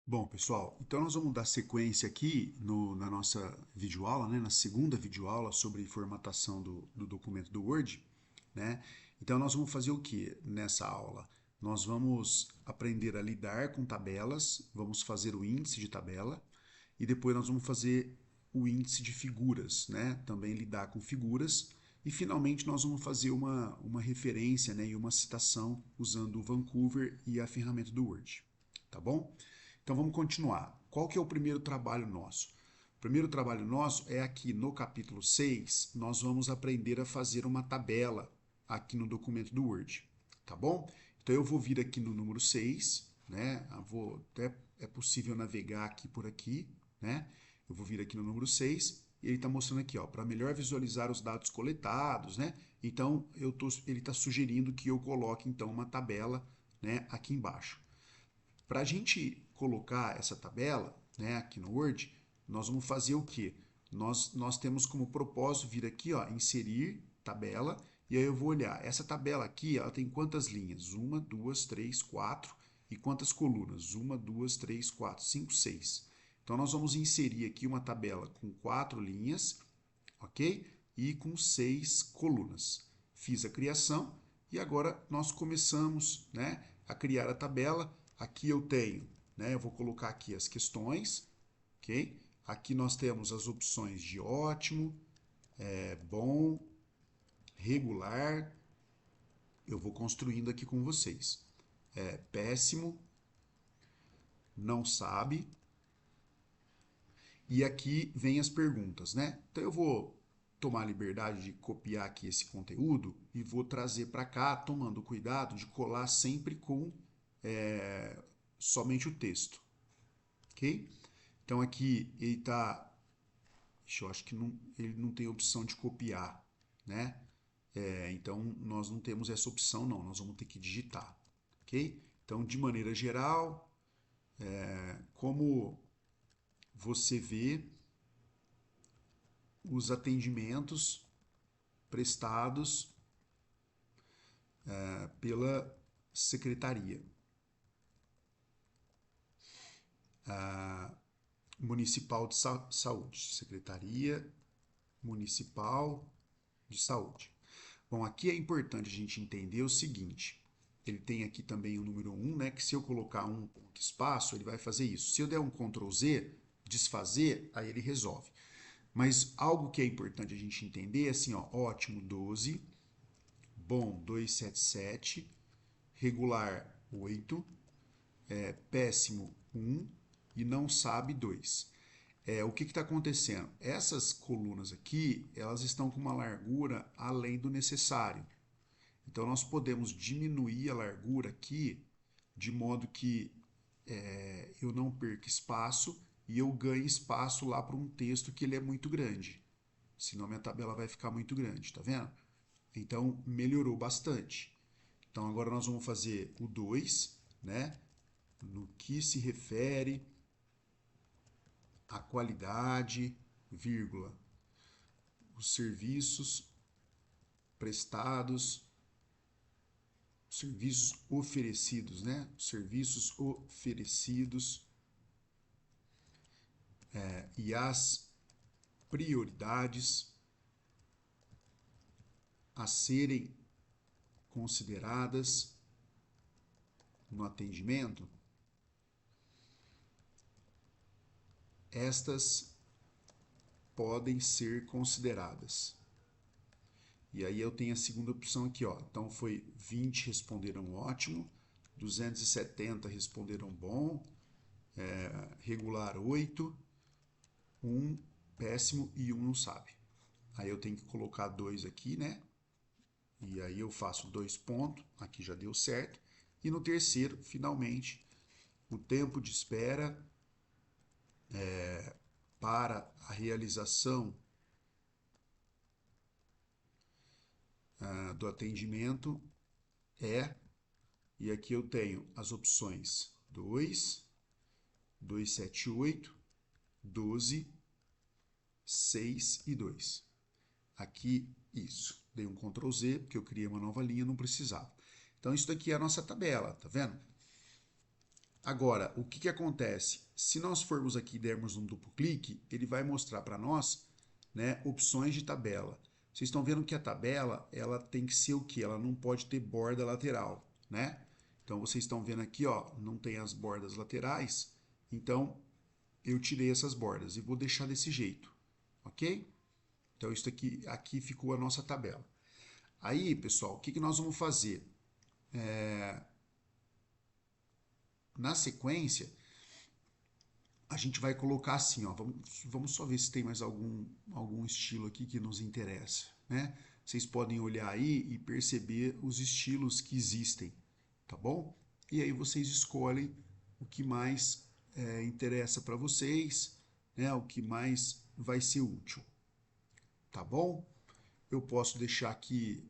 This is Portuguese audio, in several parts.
Bom, pessoal, então nós vamos dar sequência aqui na nossa videoaula, né, na segunda videoaula sobre formatação do documento do Word, né? Então nós vamos fazer o que nessa aula? Nós vamos aprender a lidar com tabelas, vamos fazer o índice de tabela e depois nós vamos fazer o índice de figuras, né? Também lidar com figuras e finalmente nós vamos fazer uma referência, né, e uma citação usando o Vancouver e a ferramenta do Word, tá bom? Então vamos continuar. Qual que é o primeiro trabalho nosso? O primeiro trabalho nosso é aqui no capítulo 6. Nós vamos aprender a fazer uma tabela aqui no documento do Word, tá bom? Então eu vou vir aqui no número 6, né? É possível navegar aqui, né? Eu vou vir aqui no número 6 e ele está mostrando aqui, ó, para melhor visualizar os dados coletados, né? Então ele está sugerindo que eu coloque então uma tabela, né, aqui embaixo. Para a gente colocar essa tabela, né, aqui no Word, nós vamos fazer o quê? Nós temos como propósito vir aqui, ó, inserir tabela, e aí eu vou olhar. Essa tabela aqui, ela tem quantas linhas? Uma, duas, três, quatro. E quantas colunas? Uma, duas, três, quatro, cinco, seis. Então nós vamos inserir aqui uma tabela com quatro linhas, ok? E com seis colunas. Fiz a criação e agora nós começamos, né, a criar a tabela. Aqui eu tenho, né, eu vou colocar aqui as questões, ok? Aqui nós temos as opções de ótimo, bom, regular. Eu vou construindo aqui com vocês. Péssimo, não sabe. E aqui vem as perguntas, né? Então eu vou tomar a liberdade de copiar aqui esse conteúdo e vou trazer para cá, tomando cuidado de colar sempre com é, somente o texto, ok? Então aqui ele está, eu acho que não, ele não tem opção de copiar, né? Então nós não temos essa opção não, nós vamos ter que digitar, ok? Então de maneira geral, como você vê os atendimentos prestados pela Secretaria Municipal de Saúde. Secretaria Municipal de Saúde. Bom, aqui é importante a gente entender o seguinte. Ele tem aqui também o número um, né? Que se eu colocar um ponto espaço, ele vai fazer isso. Se eu der um Ctrl Z, desfazer, aí ele resolve. Mas algo que é importante a gente entender é assim, ó, ótimo 12, bom 277, regular 8, péssimo 1 e não sabe 2. O que está acontecendo? Essas colunas aqui, elas estão com uma largura além do necessário. Então nós podemos diminuir a largura aqui de modo que eu não perca espaço e eu ganhe espaço lá para um texto que ele é muito grande. Senão minha tabela vai ficar muito grande, tá vendo? Então melhorou bastante. Então agora nós vamos fazer o 2, né? No que se refere à qualidade, vírgula, os serviços prestados, serviços oferecidos, né? Serviços oferecidos e as prioridades a serem consideradas no atendimento, estas podem ser consideradas. E aí eu tenho a segunda opção aqui, ó. Então foi 20 responderam ótimo, 270 responderam bom, regular 8, um péssimo e um não sabe. Aí eu tenho que colocar dois aqui, né? E aí eu faço dois pontos, aqui já deu certo. E no terceiro, finalmente, o tempo de espera para a realização do atendimento é, e aqui eu tenho as opções 2, 278, 12, 6 e 2. Aqui, isso. Dei um Ctrl Z, porque eu criei uma nova linha, não precisava. Então, isso daqui é a nossa tabela, tá vendo? Agora, o que que acontece? Se nós formos aqui e dermos um duplo clique, ele vai mostrar para nós, né, opções de tabela. Vocês estão vendo que a tabela, ela tem que ser o quê? Ela não pode ter borda lateral, né? Então, vocês estão vendo aqui, ó, não tem as bordas laterais. Então, eu tirei essas bordas e vou deixar desse jeito, ok? Então, isso aqui ficou a nossa tabela. Aí, pessoal, o que que nós vamos fazer? Na sequência, a gente vai colocar assim, ó, vamos só ver se tem mais algum estilo aqui que nos interessa, né? Vocês podem olhar aí e perceber os estilos que existem, tá bom? E aí vocês escolhem o que mais interessa para vocês, né? O que mais vai ser útil, tá bom? Eu posso deixar aqui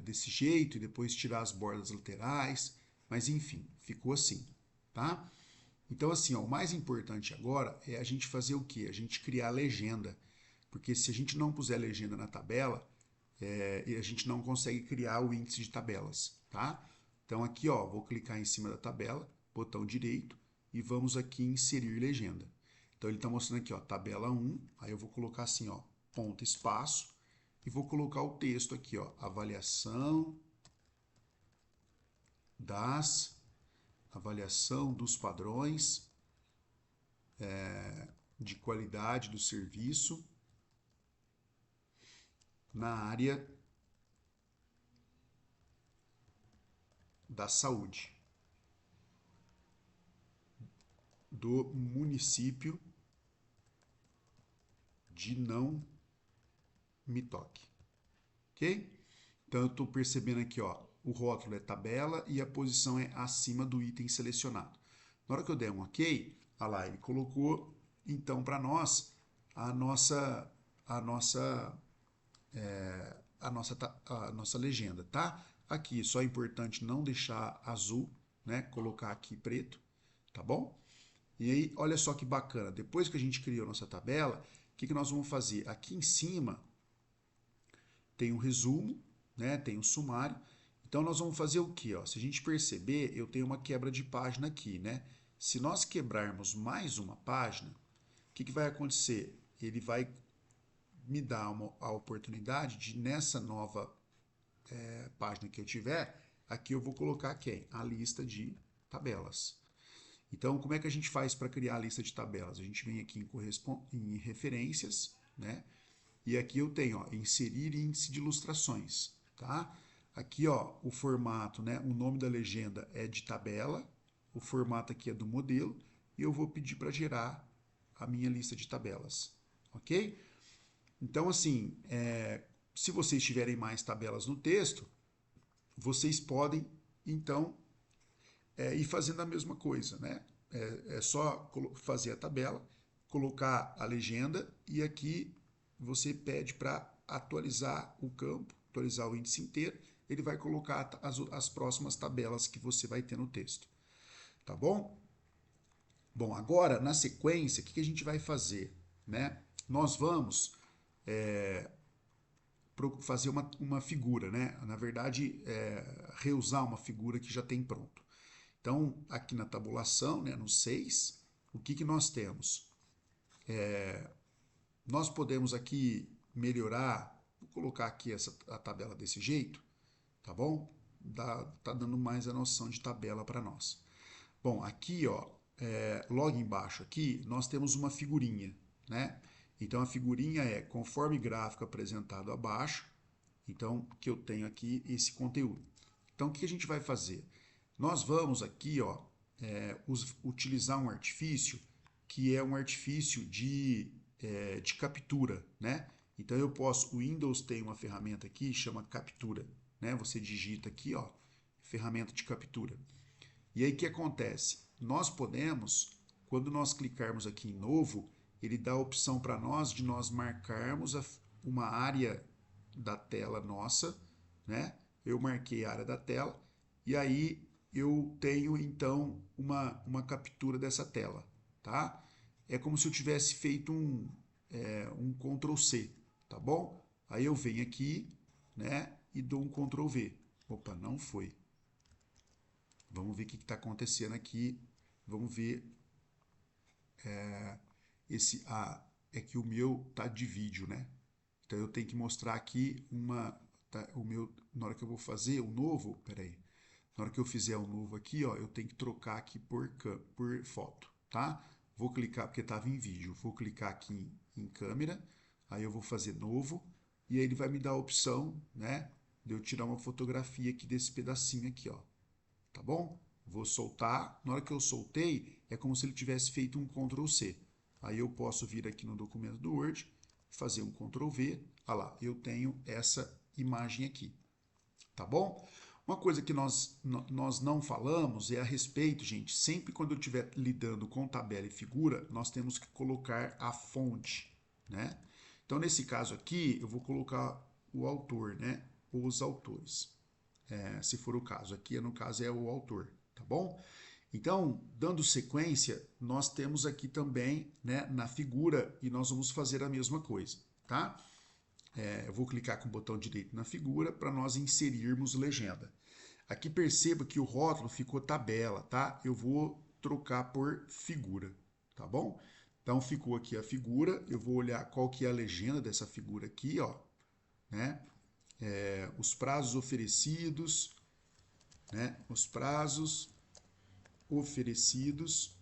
desse jeito e depois tirar as bordas laterais, mas enfim, ficou assim, tá? Então, assim, ó, o mais importante agora é a gente fazer o quê? A gente criar a legenda. Porque se a gente não puser legenda na tabela, a gente não consegue criar o índice de tabelas, tá? Então, aqui, ó, vou clicar em cima da tabela, botão direito, e vamos aqui em inserir legenda. Então, ele está mostrando aqui, ó, tabela 1, aí eu vou colocar assim, ó, ponto, espaço, e vou colocar o texto aqui, ó, avaliação dos padrões de qualidade do serviço na área da saúde do município de Não Me Toque, ok? Então eu estou percebendo aqui, ó, o rótulo é tabela e a posição é acima do item selecionado. Na hora que eu der um ok, olha lá, ele colocou então para nós a nossa a nossa a nossa legenda, tá? Aqui só é importante não deixar azul, né? Colocar aqui preto, tá bom? E aí, olha só que bacana. Depois que a gente criou nossa tabela, o que que nós vamos fazer? Aqui em cima tem um resumo, né? Tem um sumário. Então nós vamos fazer o que? Se a gente perceber, eu tenho uma quebra de página aqui, né? Se nós quebrarmos mais uma página, o que que vai acontecer? Ele vai me dar a oportunidade de, nessa nova página que eu tiver, aqui eu vou colocar quem? A lista de tabelas. Então, como é que a gente faz para criar a lista de tabelas? A gente vem aqui em referências, né? E aqui eu tenho, ó, inserir índice de ilustrações, tá? Aqui, ó, o formato, né? O nome da legenda é de tabela, o formato aqui é do modelo, e eu vou pedir para gerar a minha lista de tabelas, ok? Então, assim, se vocês tiverem mais tabelas no texto, vocês podem, então, ir fazendo a mesma coisa, né? É só fazer a tabela, colocar a legenda e aqui você pede para atualizar o campo, atualizar o índice inteiro, ele vai colocar as próximas tabelas que você vai ter no texto, tá bom? Bom, agora na sequência, o que a gente vai fazer, né? Nós vamos fazer uma figura, né? Na verdade, reusar uma figura que já tem pronto. Então, aqui na tabulação, né, no 6, o que que nós temos? Nós podemos aqui melhorar, vou colocar aqui a tabela desse jeito, tá bom? Tá dando mais a noção de tabela para nós. Bom, aqui, ó, logo embaixo aqui, nós temos uma figurinha, né? Então, a figurinha é conforme gráfico apresentado abaixo, então, que eu tenho aqui esse conteúdo. Então, o que a gente vai fazer? Nós vamos aqui, ó, utilizar um artifício que é um artifício de captura, né? Então eu posso, o Windows tem uma ferramenta aqui chama captura, né? Você digita aqui, ó, ferramenta de captura. E aí o que acontece? Nós podemos, quando nós clicarmos aqui em novo, ele dá a opção para nós de nós marcarmos uma área da tela nossa, né? Eu marquei a área da tela e aí eu tenho então uma captura dessa tela, tá? É como se eu tivesse feito um Ctrl C, tá bom? Aí eu venho aqui, né, e dou um Ctrl V. Opa, não foi. Vamos ver o que está acontecendo aqui vamos ver, é que o meu tá de vídeo, né? Então eu tenho que mostrar aqui o meu, na hora que eu vou fazer o novo, peraí, na hora que eu fizer o novo aqui, ó, eu tenho que trocar aqui por foto, tá? Vou clicar, porque estava em vídeo, vou clicar aqui em câmera, aí eu vou fazer novo, e aí ele vai me dar a opção, né, de eu tirar uma fotografia aqui desse pedacinho aqui, ó, tá bom? Vou soltar, na hora que eu soltei, é como se ele tivesse feito um Ctrl C. Aí eu posso vir aqui no documento do Word, fazer um Ctrl V, olha lá, eu tenho essa imagem aqui, tá bom? Uma coisa que nós não falamos é a respeito, gente, sempre quando eu estiver lidando com tabela e figura, nós temos que colocar a fonte, né? Então, nesse caso aqui, eu vou colocar o autor, né? Os autores, se for o caso. Aqui, no caso, é o autor, tá bom? Então, dando sequência, nós temos aqui também, né, na figura, e nós vamos fazer a mesma coisa, tá? Eu vou clicar com o botão direito na figura para nós inserirmos legenda. Aqui perceba que o rótulo ficou tabela, tá? Eu vou trocar por figura, tá bom? Então ficou aqui a figura, eu vou olhar qual que é a legenda dessa figura aqui, ó, né? Os prazos oferecidos, né? Os prazos oferecidos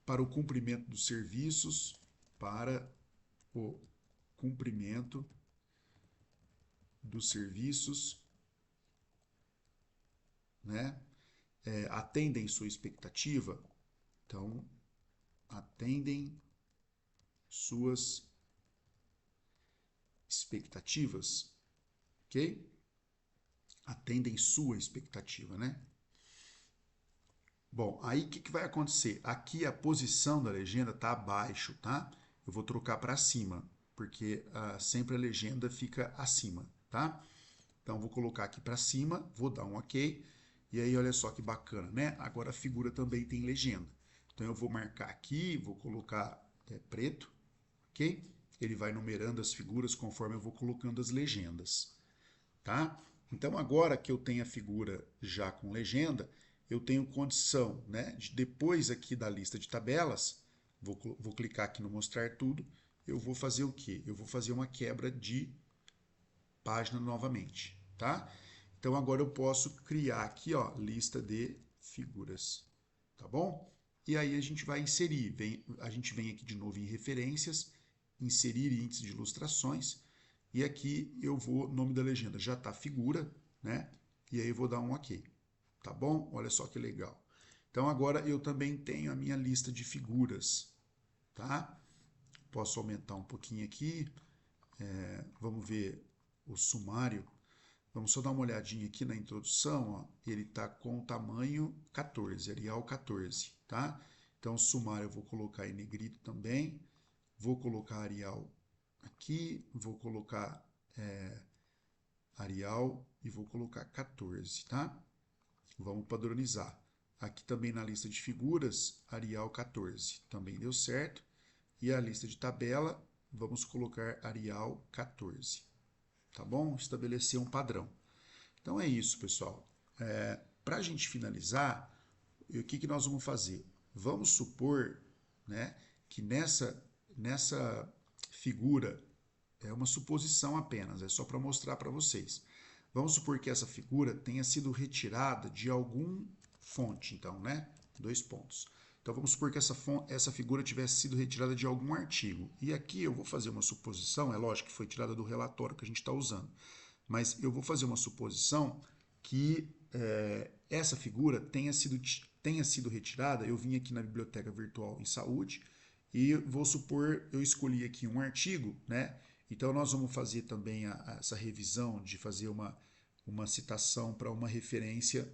para o cumprimento dos serviços, para o cumprimento dos serviços, né? Atendem sua expectativa, então atendem suas expectativas, ok? Atendem sua expectativa, né? Bom, aí o que vai acontecer? Aqui a posição da legenda está abaixo, tá? Eu vou trocar para cima, porque sempre a legenda fica acima, tá? Então vou colocar aqui para cima, vou dar um OK, e aí olha só que bacana, né? Agora a figura também tem legenda. Então eu vou marcar aqui, vou colocar preto, ok? Ele vai numerando as figuras conforme eu vou colocando as legendas, tá? Então agora que eu tenho a figura já com legenda, eu tenho condição, né, de depois aqui da lista de tabelas, vou clicar aqui no mostrar tudo, eu vou fazer o quê? Eu vou fazer uma quebra de página novamente, tá? Então agora eu posso criar aqui, ó, lista de figuras, tá bom? E aí a gente vai inserir, a gente vem aqui de novo em referências, inserir índice de ilustrações, e aqui eu vou, nome da legenda já está figura, né? E aí eu vou dar um OK, tá bom? Olha só que legal. Então agora eu também tenho a minha lista de figuras, tá? Posso aumentar um pouquinho aqui, vamos ver o sumário. Vamos só dar uma olhadinha aqui na introdução, ó. Ele está com o tamanho 14, Arial 14, tá? Então, o sumário eu vou colocar em negrito também. Vou colocar Arial aqui, vou colocar Arial e vou colocar 14, tá? Vamos padronizar. Aqui também na lista de figuras, Arial 14, também deu certo. E a lista de tabela, vamos colocar Arial 14, tá bom? Estabelecer um padrão. Então é isso, pessoal. Para a gente finalizar, o que nós vamos fazer? Vamos supor, né, que nessa figura, é uma suposição apenas, é só para mostrar para vocês. Vamos supor que essa figura tenha sido retirada de algum fonte, então, né? Dois pontos. Então vamos supor que essa figura tivesse sido retirada de algum artigo. E aqui eu vou fazer uma suposição, é lógico que foi tirada do relatório que a gente está usando, mas eu vou fazer uma suposição que essa figura tenha sido retirada. Eu vim aqui na biblioteca virtual em saúde e vou supor, eu escolhi aqui um artigo, né? Então nós vamos fazer também essa revisão de fazer uma citação para uma referência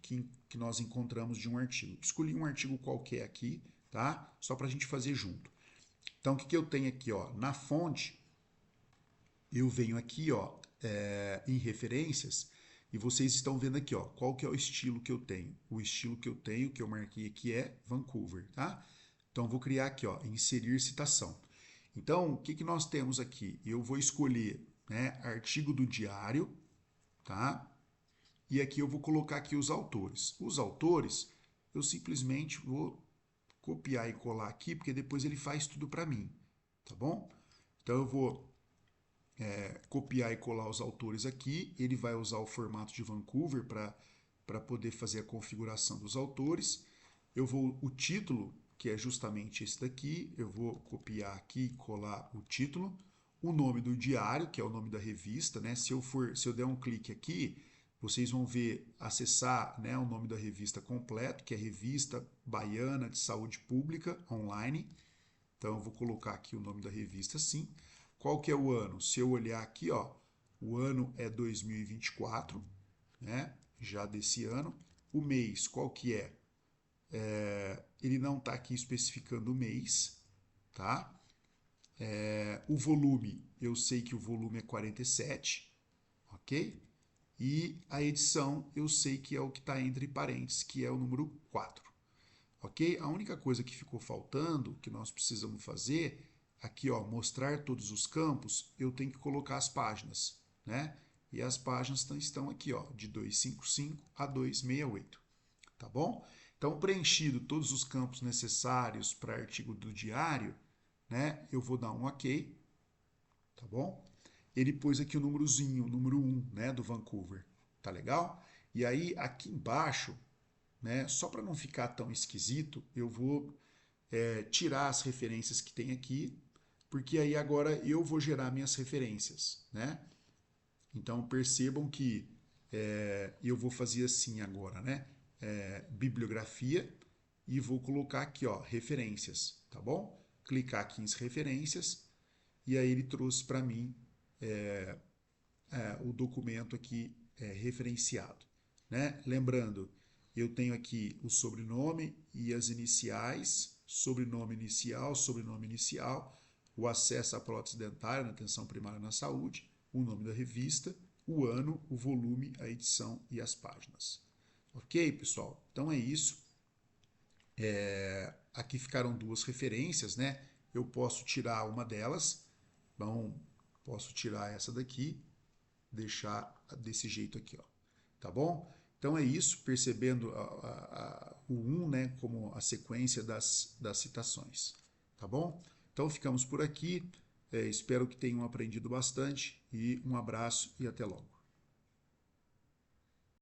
que nós encontramos de um artigo. Escolhi um artigo qualquer aqui, tá? Só para a gente fazer junto. Então o que eu tenho aqui, ó, na fonte, eu venho aqui, ó, em referências, e vocês estão vendo aqui, ó, qual que é o estilo que eu tenho. O estilo que eu tenho, que eu marquei aqui, é Vancouver, tá? Então, vou criar aqui, ó, inserir citação. Então, o que nós temos aqui? Eu vou escolher, né, artigo do diário, tá? e aqui eu vou colocar aqui os autores. Os autores, eu simplesmente vou copiar e colar aqui, porque depois ele faz tudo para mim, tá bom? Então eu vou copiar e colar os autores aqui, ele vai usar o formato de Vancouver para poder fazer a configuração dos autores. O título, que é justamente esse daqui, eu vou copiar aqui e colar o título. O nome do diário, que é o nome da revista, né? Se eu der um clique aqui, vocês vão ver, acessar, né, o nome da revista completo, que é Revista Baiana de Saúde Pública Online. Então eu vou colocar aqui o nome da revista assim. Qual que é o ano? Se eu olhar aqui, ó, o ano é 2024, né? Já desse ano. O mês, qual que é? Ele não está aqui especificando o mês, tá? O volume, eu sei que o volume é 47, ok? E a edição, eu sei que é o que está entre parênteses, que é o número 4, ok? A única coisa que ficou faltando, que nós precisamos fazer, aqui, ó, mostrar todos os campos, eu tenho que colocar as páginas, né? E as páginas estão aqui, ó, de 255 a 268, tá bom? Então, preenchido todos os campos necessários para artigo do diário, né? Eu vou dar um OK, tá bom? Ele pôs aqui o númerozinho, o número 1, né, do Vancouver, tá legal? E aí, aqui embaixo, né, só para não ficar tão esquisito, eu vou tirar as referências que tem aqui, porque aí agora eu vou gerar minhas referências, né? Então percebam que eu vou fazer assim agora, né? Bibliografia e vou colocar aqui, ó, referências, tá bom? Clicar aqui em referências e aí ele trouxe para mim o documento aqui referenciado, né? Lembrando, eu tenho aqui o sobrenome e as iniciais, sobrenome inicial, o acesso à prótese dentária na atenção primária na saúde, o nome da revista, o ano, o volume, a edição e as páginas. Ok, pessoal? Então é isso. Aqui ficaram duas referências, né? Eu posso tirar uma delas, então posso tirar essa daqui, deixar desse jeito aqui, ó, tá bom? Então é isso, percebendo o 1, né, como a sequência das citações, tá bom? Então ficamos por aqui, espero que tenham aprendido bastante e um abraço e até logo.